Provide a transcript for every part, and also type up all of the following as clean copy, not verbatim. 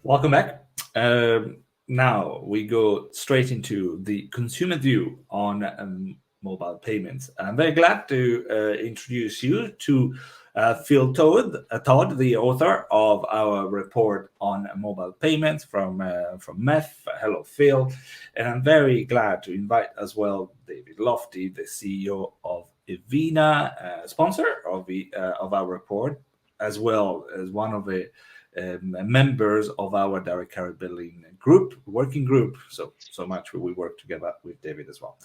Welcome back. Now we go straight into the consumer view on mobile payments. I'm very glad to introduce you to Phil Todd, the author of our report on mobile payments from MEF. Hello, Phil. And I'm very glad to invite as well David Lotfi, the CEO of Evina, sponsor of our report, as well as one of the members of our direct carrier billing working group. So much we work together with David as well.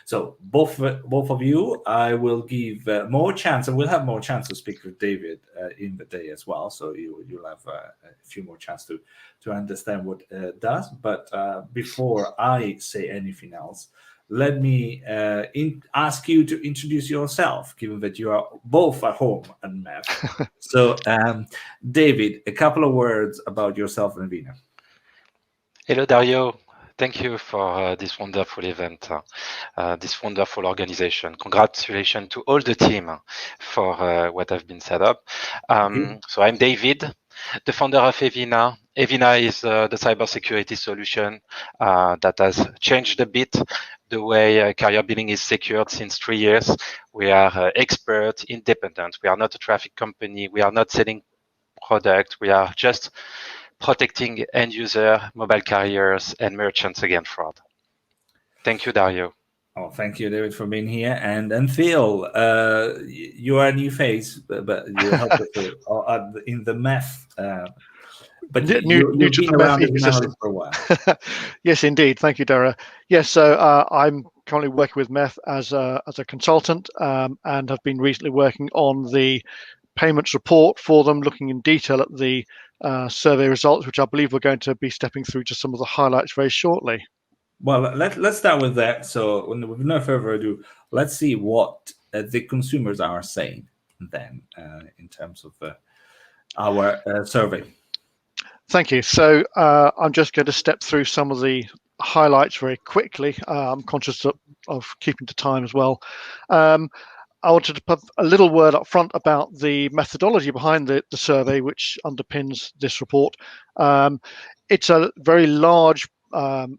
So both of you, I will give more chance, and we'll have more chance to speak with David in the day as well. So you'll have a few more chance to understand what does. But before I say anything else, let me ask you to introduce yourself, given that you are both at home at MEF. So, David, a couple of words about yourself and Evina. Hello, Dario. Thank you for this wonderful event, this wonderful organization. Congratulations to all the team for what have been set up. So I'm David, the founder of Evina. Evina is the cybersecurity solution that has changed a bit the way carrier billing is secured since 3 years. We are expert, independent. We are not a traffic company. We are not selling product. We are just protecting end user, mobile carriers, and merchants against fraud. Thank you, Dario. Oh, thank you, David, for being here. And Phil, you are a new face, but you help us in the MEF. But you've been around ecosystem for a while. Yes, indeed. Thank you, Dario. Yes, so I'm currently working with MEF as a consultant and have been recently working on the payments report for them, looking in detail at the survey results, which I believe we're going to be stepping through just some of the highlights very shortly. Well, let's start with that. So with no further ado, let's see what the consumers are saying then in terms of our survey. Thank you. So I'm just going to step through some of the highlights very quickly. I'm conscious of keeping to time as well. I wanted to put a little word up front about the methodology behind the survey, which underpins this report. It's a very large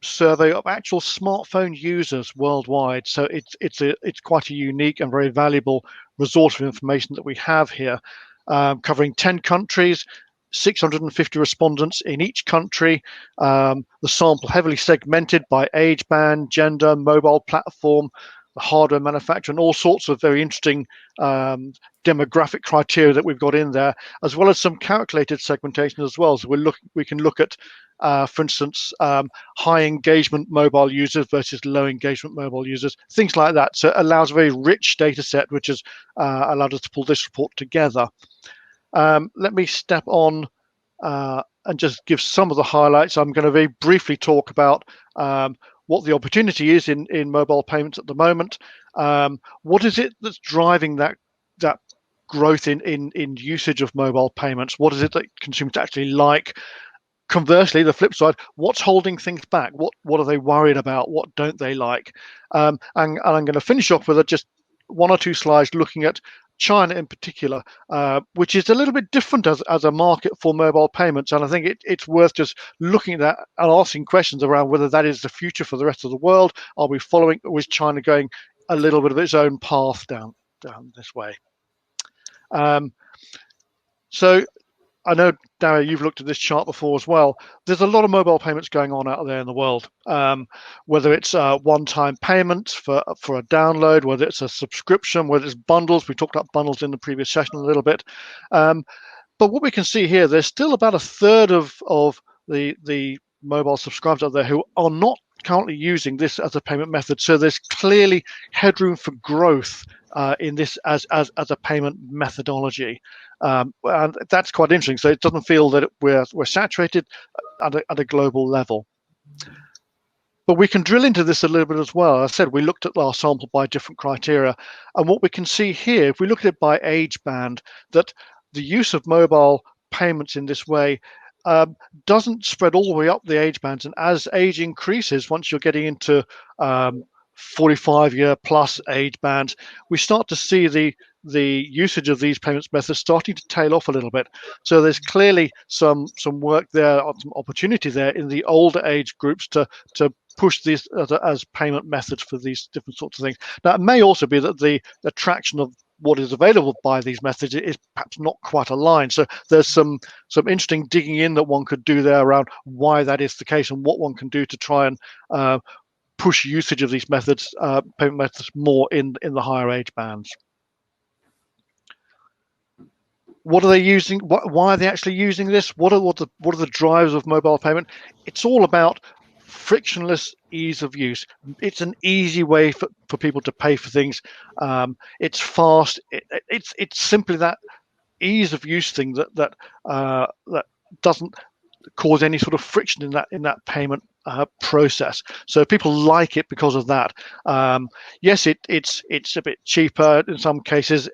survey of actual smartphone users worldwide. So it's quite a unique and very valuable resource of information that we have here, covering 10 countries, 650 respondents in each country. The sample heavily segmented by age band, gender, mobile platform, the hardware manufacturer, and all sorts of very interesting demographic criteria that we've got in there, as well as some calculated segmentation as well. So we can look at, for instance, high engagement mobile users versus low engagement mobile users, things like that. So it allows a very rich data set, which has allowed us to pull this report together. Let me step on and just give some of the highlights. I'm going to very briefly talk about what the opportunity is in mobile payments at the moment. What is it that's driving that growth in usage of mobile payments? What is it that consumers actually like? Conversely, the flip side, what's holding things back? What are they worried about? What don't they like? And I'm going to finish off with just one or two slides looking at China in particular, which is a little bit different as a market for mobile payments. And I think it's worth just looking at that and asking questions around whether that is the future for the rest of the world. Are we following, or is China going a little bit of its own path down this way? So I know, Dario, you've looked at this chart before as well. There's a lot of mobile payments going on out there in the world, whether it's one-time payments for a download, whether it's a subscription, whether it's bundles. We talked about bundles in the previous session a little bit. But what we can see here, there's still about a third of the mobile subscribers out there who are not currently using this as a payment method. So there's clearly headroom for growth in this as a payment methodology. And that's quite interesting. So it doesn't feel that we're saturated at a global level. But we can drill into this a little bit as well. As I said, we looked at our sample by different criteria. And what we can see here, if we look at it by age band, that the use of mobile payments in this way doesn't spread all the way up the age bands. And as age increases, once you're getting into 45-year plus age bands, we start to see the the usage of these payments methods starting to tail off a little bit. So there's clearly some work there, some opportunity there in the older age groups to push these as payment methods for these different sorts of things. Now, it may also be that the attraction of what is available by these methods is perhaps not quite aligned. So there's some interesting digging in that one could do there around why that is the case and what one can do to try and push usage of these methods, payment methods, more in the higher age bands. What are they using? Why are they actually using this? What are the drivers of mobile payment? It's all about frictionless ease of use. It's an easy way for people to pay for things. It's fast. It's simply that ease of use thing that doesn't cause any sort of friction in that payment process. So people like it because of that. Yes, it's a bit cheaper in some cases.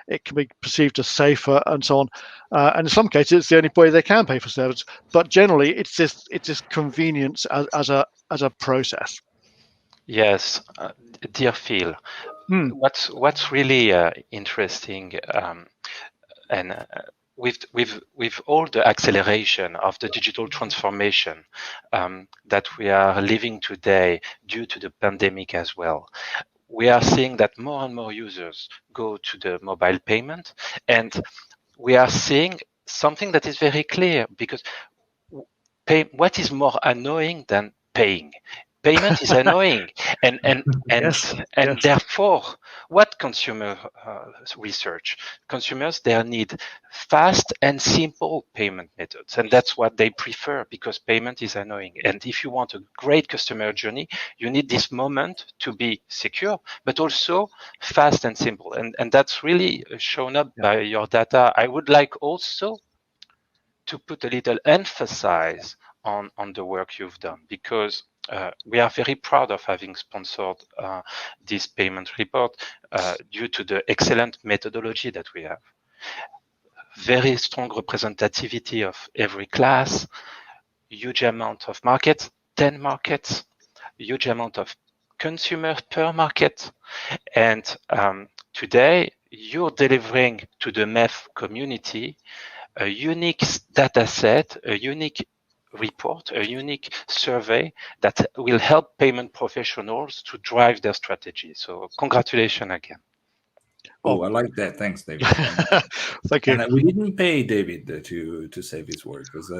It can be perceived as safer and so on. And in some cases, it's the only way they can pay for service. But generally, it's this convenience as a process. Yes, dear Phil, what's really interesting, and with all the acceleration of the digital transformation that we are living today due to the pandemic as well, we are seeing that more and more users go to the mobile payment, and we are seeing something that is very clear, because what is more annoying than paying? Payment is annoying, and Yes. therefore, what consumer research? Consumers, they need fast and simple payment methods, and that's what they prefer, because payment is annoying. And if you want a great customer journey, you need this moment to be secure, but also fast and simple. And that's really shown up by your data. I would like also to put a little emphasis on the work you've done, because we are very proud of having sponsored this payment report due to the excellent methodology that we have. Very strong representativity of every class, huge amount of markets, 10 markets, huge amount of consumers per market. And today, you're delivering to the MEF community a unique data set, a unique report, a unique survey that will help payment professionals to drive their strategy. So congratulations again. Oh, I like that. Thanks, David. Thank you. And we didn't pay David to save his work, because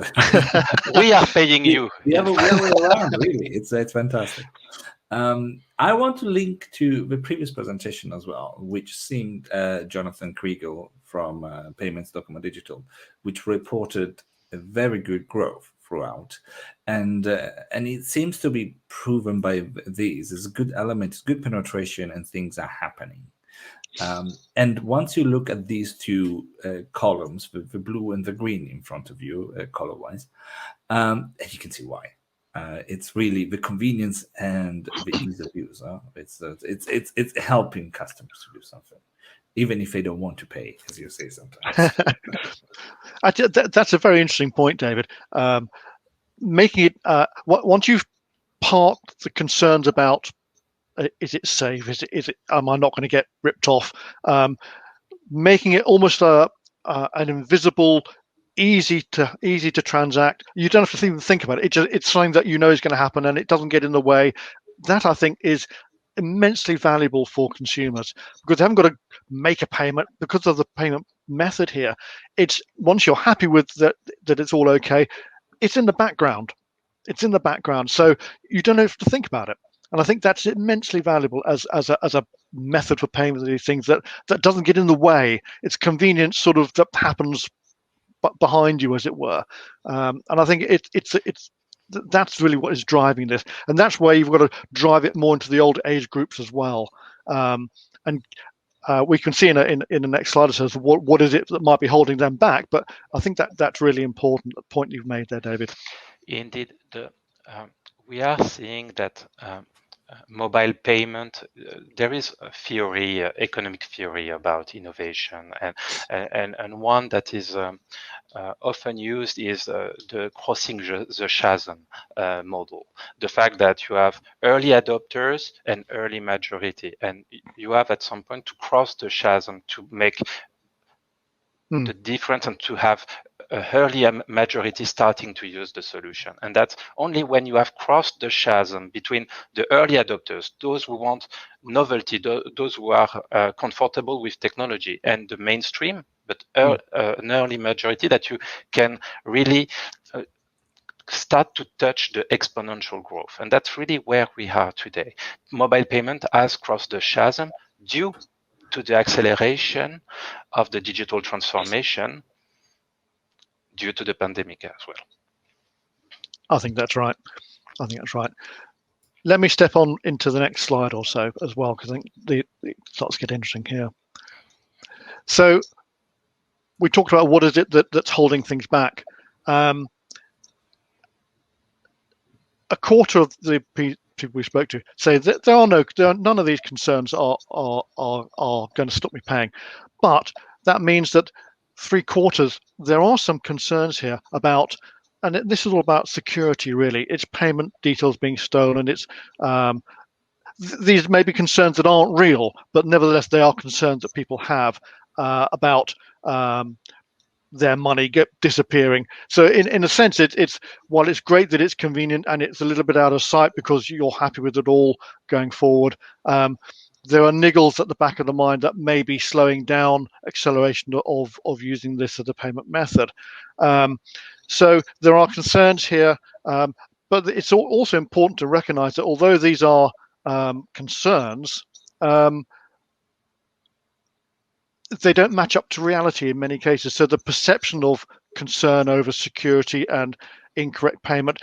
we are paying you. The other way around, really. It's fantastic. I want to link to the previous presentation as well, which seemed Jonathan Kriegel from Payments Document Digital, which reported a very good growth throughout, and it seems to be proven by these. It's a good element, it's good penetration, and things are happening. And once you look at these two columns, the blue and the green in front of you, color-wise, you can see why. It's really the convenience and the ease of use. It's helping customers to do something, even if they don't want to pay, as you say sometimes. That's a very interesting point, David. Making it once you've parked the concerns about is it safe? Is it? Am I not going to get ripped off? Making it almost an invisible, easy to transact. You don't have to even think about it. It's something that you know is going to happen, and it doesn't get in the way. That, I think, is immensely valuable for consumers, because they haven't got to make a payment because of the payment method here. It's once you're happy with that it's all okay. It's in the background. It's in the background, so you don't have to think about it. And I think that's immensely valuable as a method for paying for these things that doesn't get in the way. It's convenience sort of that happens behind you, as it were. And I think that's really what is driving this. And that's where you've got to drive it more into the older age groups as well. And we can see in the next slide it says what is it that might be holding them back. But I think that's really important, the point you've made there, David. Indeed, we are seeing that mobile payment, there is a theory, economic theory about innovation, and one that is often used is the crossing the chasm model. The fact that you have early adopters and early majority, and you have at some point to cross the chasm to make the difference and to have a early majority starting to use the solution. And that's only when you have crossed the chasm between the early adopters, those who want novelty, those who are comfortable with technology, and the mainstream, but an early majority, that you can really start to touch the exponential growth. And that's really where we are today. Mobile payment has crossed the chasm due to the acceleration of the digital transformation due to the pandemic as well. I think that's right. Let me step on into the next slide or so as well, because I think it starts to get interesting here. So we talked about what is it that's holding things back. A quarter of the people we spoke to say that none of these concerns are going to stop me paying, but that means that 3/4 there are some concerns here about, and this is all about security really. It's payment details being stolen. It's these may be concerns that aren't real, but nevertheless they are concerns that people have about their money disappearing. So in a sense, it's while it's great that it's convenient and it's a little bit out of sight because you're happy with it all going forward, there are niggles at the back of the mind that may be slowing down acceleration of using this as a payment method. So there are concerns here, but it's also important to recognize that although these are concerns, they don't match up to reality in many cases. So the perception of concern over security and incorrect payment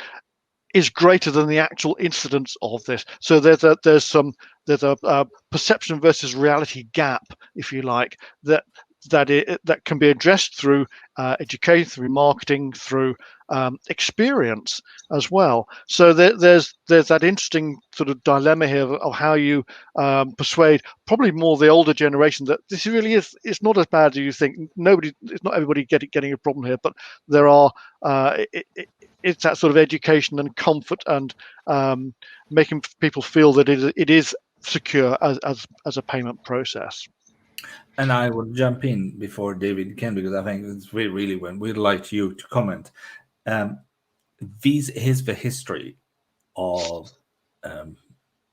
is greater than the actual incidence of this. So there's a perception versus reality gap, if you like, that can be addressed through education, through marketing, through experience as well. So there's that interesting sort of dilemma here of how you persuade probably more the older generation that this really is, it's not as bad as you think. It's not everybody getting a problem here, but there are it's that sort of education and comfort and making people feel that it is secure as a payment process. And I will jump in before David can, because I think it's really when we'd like you to comment. This is the history of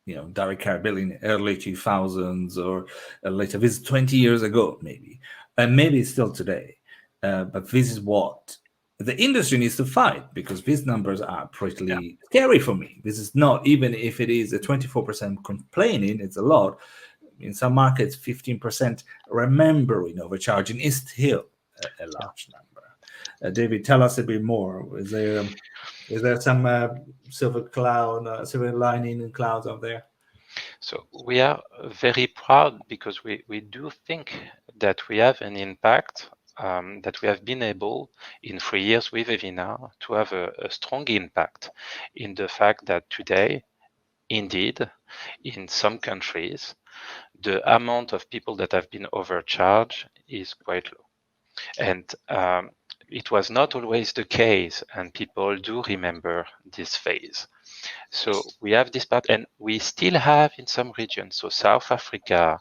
direct carrier billing, early 2000s or later. This is 20 years ago, maybe, and maybe it's still today. But this is what the industry needs to fight, because these numbers are pretty scary for me. This is not, even if it is a 24% complaining, it's a lot. In some markets, 15% remembering overcharging is still a large number. David, tell us a bit more. Is there some silver lining in clouds out there? So we are very proud because we do think that we have an impact, that we have been able in 3 years with Evina to have a strong impact in the fact that today, indeed, in some countries, the amount of people that have been overcharged is quite low. And it was not always the case, and people do remember this phase. So we have this part, and we still have in some regions. So South Africa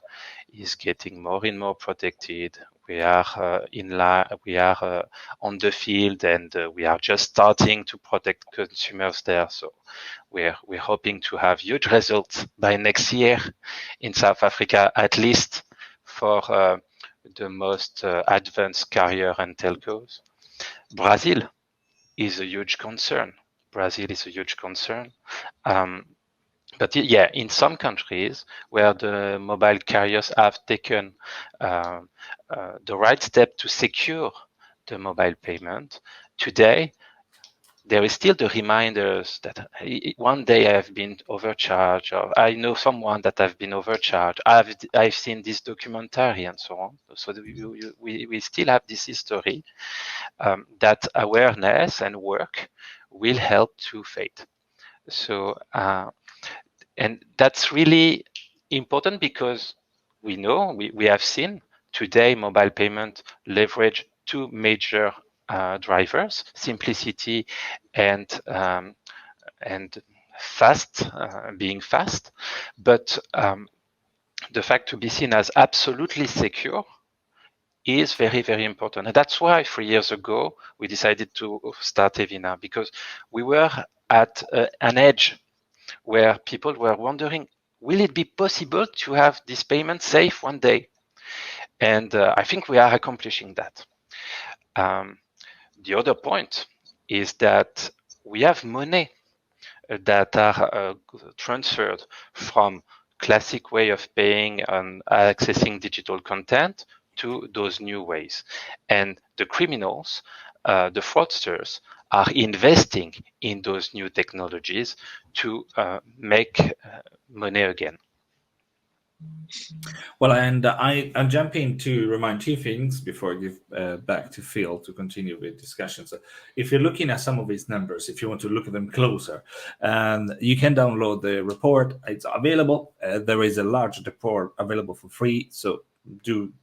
is getting more and more protected. We are we are on the field, and we are just starting to protect consumers there. So we're hoping to have huge results by next year in South Africa, at least for the most advanced carrier and telcos. Brazil is a huge concern. But yeah, in some countries where the mobile carriers have taken the right step to secure the mobile payment, today there is still the reminders that one day I have been overcharged, or I know someone that have been overcharged. I've seen this documentary and so on. So we still have this history that awareness and work will help to fade. So And that's really important because we know, we have seen today mobile payment leverage two major drivers: simplicity and fast, being fast. But the fact to be seen as absolutely secure is very, very important. And that's why 3 years ago, we decided to start Evina, because we were at an edge where people were wondering, will it be possible to have this payment safe one day? And I think we are accomplishing that. The other point is that we have money that are transferred from classic way of paying and accessing digital content to those new ways. And the criminals, the fraudsters, are investing in those new technologies to make money again. Well, and I'm jumping to remind two things before I give back to Phil to continue with discussions. If you're looking at some of these numbers, if you want to look at them closer, you can download the report. It's available. There is a large report available for free, so do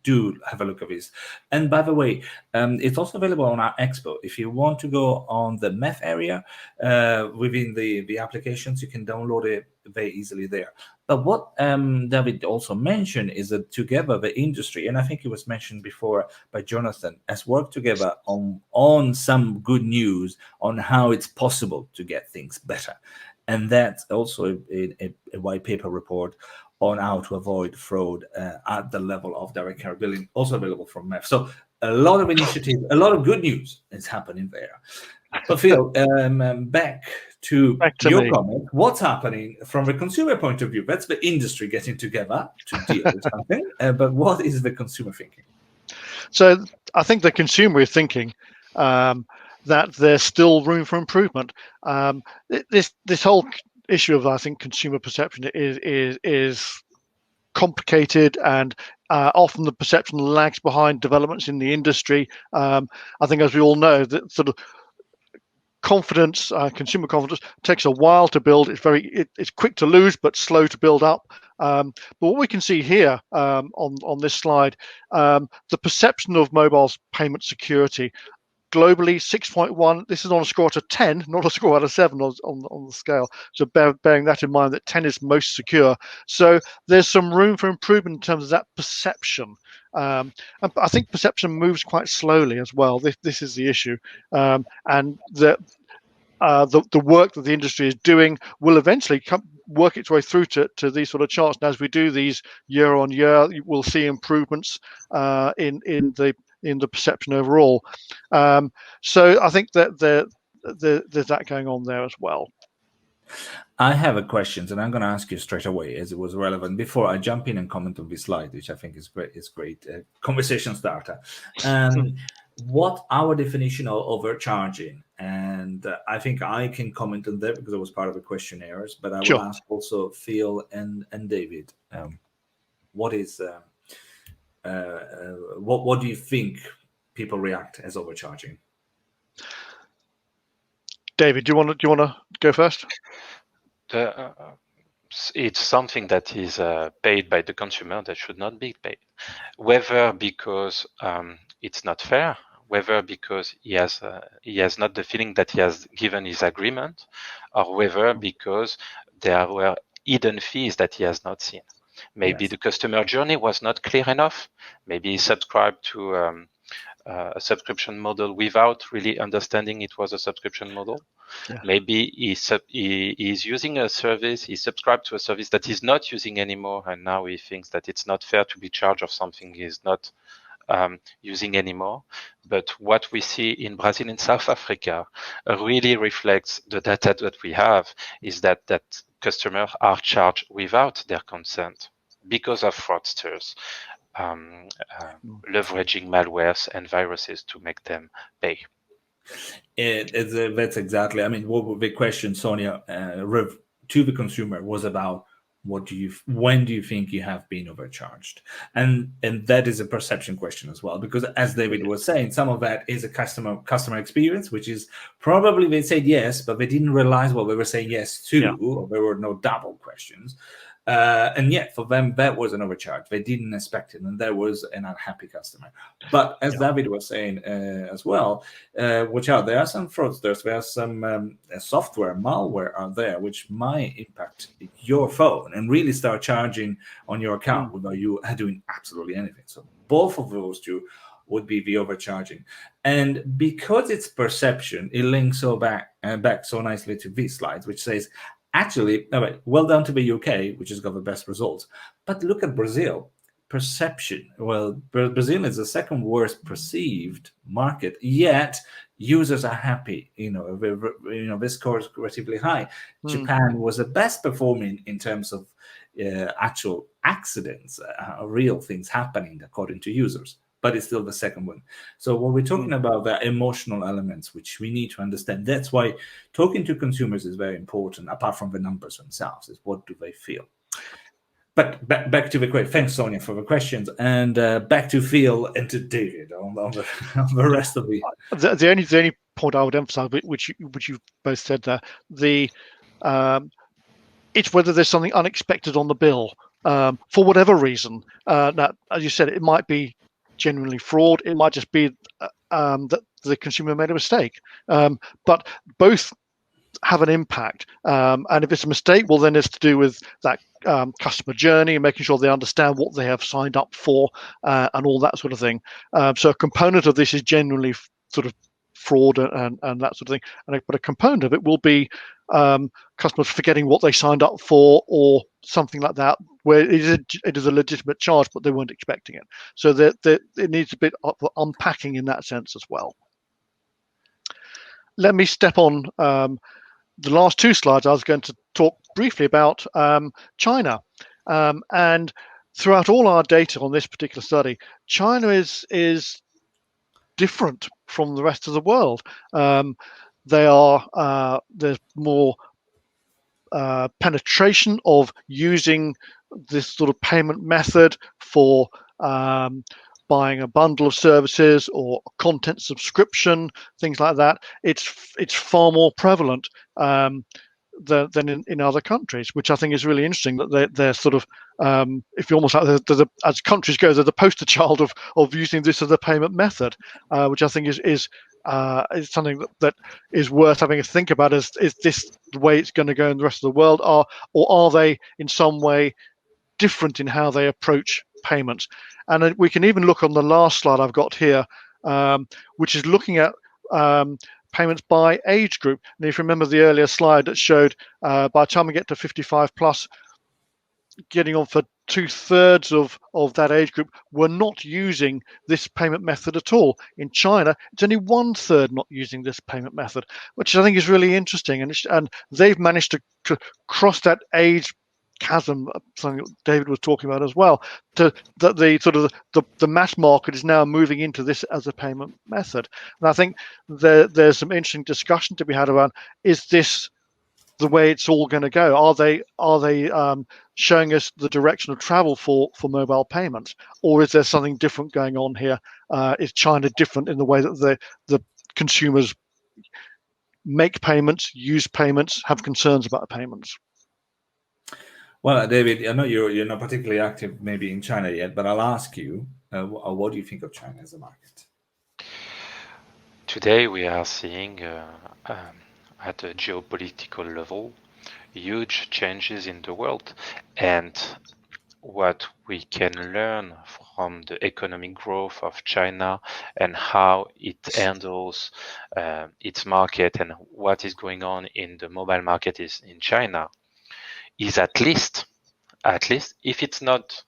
have a look at this. And by the way, it's also available on our expo. If you want to go on the MEF area within the applications, you can download it very easily there. But what David also mentioned is that together the industry, and I think it was mentioned before by Jonathan, has worked together on some good news on how it's possible to get things better. And that's also a white paper report on how to avoid fraud at the level of direct care billing, also available from MEF. So a lot of initiatives, a lot of good news is happening there. So Phil, back to your comment. What's happening from a consumer point of view? That's the industry getting together to deal with something. But what is the consumer thinking? So I think the consumer is thinking that there's still room for improvement. This whole issue of, I think, consumer perception is complicated, and often the perception lags behind developments in the industry. I think, as we all know, that sort of confidence, consumer confidence, takes a while to build. It's quick to lose, but slow to build up. But what we can see here on this slide, the perception of mobile's payment security. Globally, 6.1. This is on a score out of 10, not a score out of 7 on the scale. So bearing that in mind, that 10 is most secure. So there's some room for improvement in terms of that perception. And I think perception moves quite slowly as well. This is the issue, and the work that the industry is doing will eventually work its way through to these sort of charts. And as we do these year on year, we'll see improvements in the perception overall. So I think that there's that going on there as well. I have a question, and I'm going to ask you straight away, as it was relevant before I jump in and comment on this slide, which I think is great. It's great conversation starter. What our definition of overcharging, and I think I can comment on that because I was part of the questionnaires, but I will ask also Phil and David. What is what do you think people react as overcharging? David, do you want to go first? It's something that is paid by the consumer that should not be paid, whether because it's not fair, whether because he has not the feeling that he has given his agreement, or whether because there were hidden fees that he has not seen. Maybe the customer journey was not clear enough. Maybe he subscribed to a subscription model without really understanding it was a subscription model. Yeah. Maybe he's using a service, he subscribed to a service that he's not using anymore, and now he thinks that it's not fair to be charged of something he's not using anymore. But what we see in Brazil and South Africa really reflects the data that we have, is that customers are charged without their consent because of fraudsters leveraging malwares and viruses to make them pay. That's exactly. I mean, what the question, Sonia, to the consumer was about when do you think you have been overcharged? And that is a perception question as well, because as David was saying, some of that is a customer experience, which is probably they said yes, but they didn't realize what they were saying yes to, or there were no double questions. And yet for them, that was an overcharge. They didn't expect it, and there was an unhappy customer. But as David was saying as well, watch out. There are some fraudsters. There are some software, malware out there, which might impact your phone and really start charging on your account without you doing absolutely anything. So both of those two would be the overcharging. And because it's perception, it links back so nicely to these slides, which says, actually, well done to the UK, which has got the best results. But look at Brazil. Perception. Well, Brazil is the second worst perceived market, yet users are happy. This score is relatively high. Japan was the best performing in terms of actual accidents, real things happening according to users, but it's still the second one. So when we're talking about the emotional elements, which we need to understand, that's why talking to consumers is very important, apart from the numbers themselves, is what do they feel. But back to the question. Thanks, Sonia, for the questions. And back to Phil and to David on the rest of the... The only point I would emphasize, which you both said there, it's whether there's something unexpected on the bill for whatever reason. That, as you said, it might be genuinely fraud. It might just be that the consumer made a mistake. But both have an impact. And if it's a mistake, well, then it's to do with that customer journey and making sure they understand what they have signed up for and all that sort of thing. So a component of this is genuinely sort of fraud and that sort of thing. But a component of it will be customers forgetting what they signed up for or something like that, where it is a legitimate charge, but they weren't expecting it. So that it needs a bit of unpacking in that sense as well. Let me step on the last two slides. I was going to talk briefly about China. And throughout all our data on this particular study, China is different from the rest of the world. There's more penetration of using this sort of payment method for buying a bundle of services or content subscription, things like that. It's far more prevalent than in other countries, which I think is really interesting. That they're sort of, if you almost like, as countries go, they're the poster child of using this as a payment method, which I think is something that is worth having a think about. Is this the way it's going to go in the rest of the world, or are they in some way different in how they approach payments? And we can even look on the last slide I've got here, which is looking at payments by age group. And if you remember the earlier slide that showed by the time we get to 55 plus, getting on for 2/3 of that age group were not using this payment method at all. In China, it's only 1/3 not using this payment method, which I think is really interesting. And they've managed to cross that age chasm, something David was talking about as well, that the sort of the mass market is now moving into this as a payment method. And I think there's some interesting discussion to be had around, is this the way it's all going to go? Are they showing us the direction of travel for mobile payments, or is there something different going on here? Is China different in the way that the consumers make payments, use payments, have concerns about payments? Well, David, I know you're not particularly active maybe in China yet, but I'll ask you, what do you think of China as a market? Today we are seeing at a geopolitical level huge changes in the world, and what we can learn from the economic growth of China and how it handles its market and what is going on in the mobile market is in China is at least if it's not,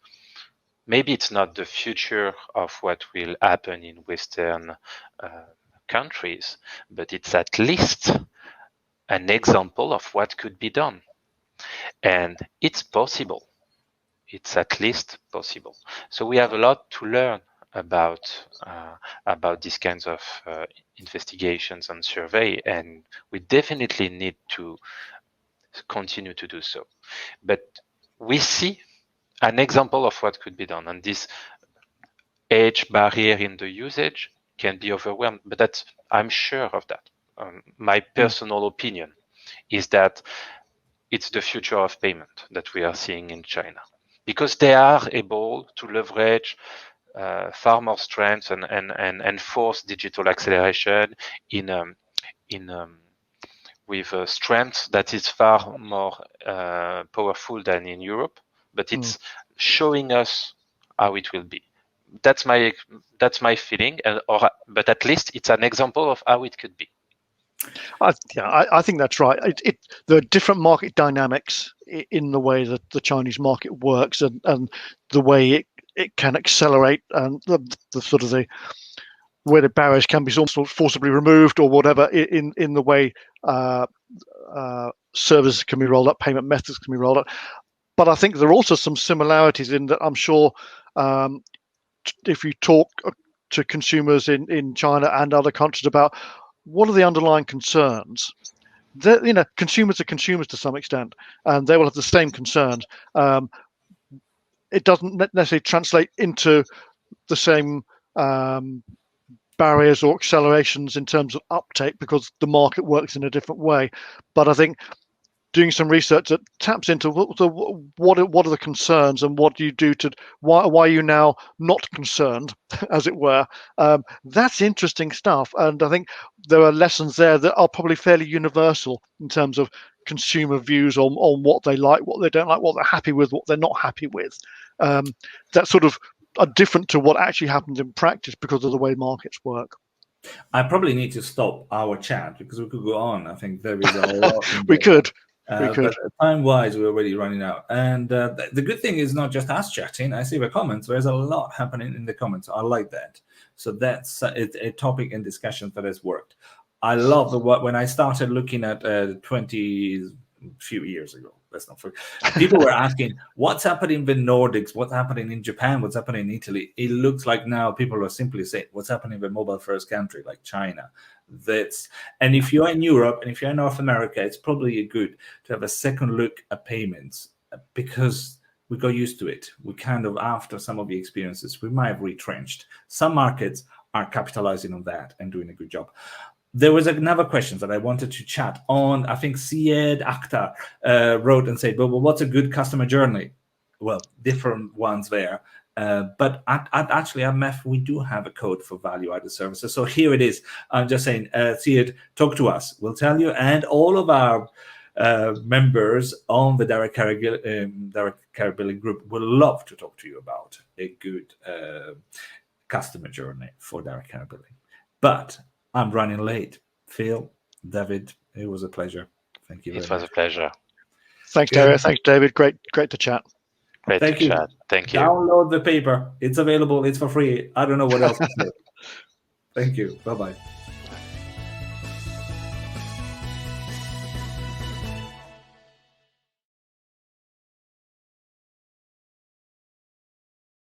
maybe it's not the future of what will happen in Western countries, but it's at least an example of what could be done. And it's possible. It's at least possible. So we have a lot to learn about these kinds of investigations and survey, and we definitely need to continue to do so. But we see an example of what could be done, and this age barrier in the usage can be overwhelmed, but I'm sure of that. My personal opinion is that it's the future of payment that we are seeing in China, because they are able to leverage far more strength and force digital acceleration with a strength that is far more powerful than in Europe, but it's showing us how it will be. That's my feeling, but at least it's an example of how it could be. I think that's right. There are different market dynamics in the way that the Chinese market works, and the way it can accelerate, and the sort of where the barriers can be sort of forcibly removed or whatever in the way services can be rolled up, payment methods can be rolled up. But I think there are also some similarities in that I'm sure if you talk to consumers in China and other countries about what are the underlying concerns, consumers are consumers to some extent, and they will have the same concerns. It doesn't necessarily translate into the same barriers or accelerations in terms of uptake because the market works in a different way. But I think doing some research that taps into what are the concerns and what do you do to why are you now not concerned, as it were. That's interesting stuff, and I think there are lessons there that are probably fairly universal in terms of consumer views on what they like, what they don't like, what they're happy with, what they're not happy with. That sort of are different to what actually happens in practice because of the way markets work. I probably need to stop our chat because we could go on. I think there is a lot. We could. But time-wise, we're already running out. And the good thing is not just us chatting. I see the comments. There's a lot happening in the comments. I like that. So that's a topic and discussion that has worked. I love when I started looking at 20 few years ago. Let's not forget. People were asking, what's happening in the Nordics? What's happening in Japan? What's happening in Italy? It looks like now people are simply saying, what's happening in the mobile-first country like China? And if you're in Europe and if you're in North America, it's probably good to have a second look at payments because we got used to it. We kind of, after some of the experiences, we might have retrenched. Some markets are capitalizing on that and doing a good job. There was another question that I wanted to chat on. I think Syed Akhtar wrote and said, well, what's a good customer journey? Well, different ones there. But actually, at MEF, we do have a code for value-added services. So here it is. I'm just saying, Syed, talk to us. We'll tell you. And all of our members on the direct carrier billing group will love to talk to you about a good customer journey for direct carrier billing. But I'm running late. Phil, David, it was a pleasure. Thank you very much. It was a pleasure. Thanks, Dario. Thanks, David. Great to chat. Great to chat. Thank you. Download the paper. It's available. It's for free. I don't know what else to say. Thank you. Bye-bye.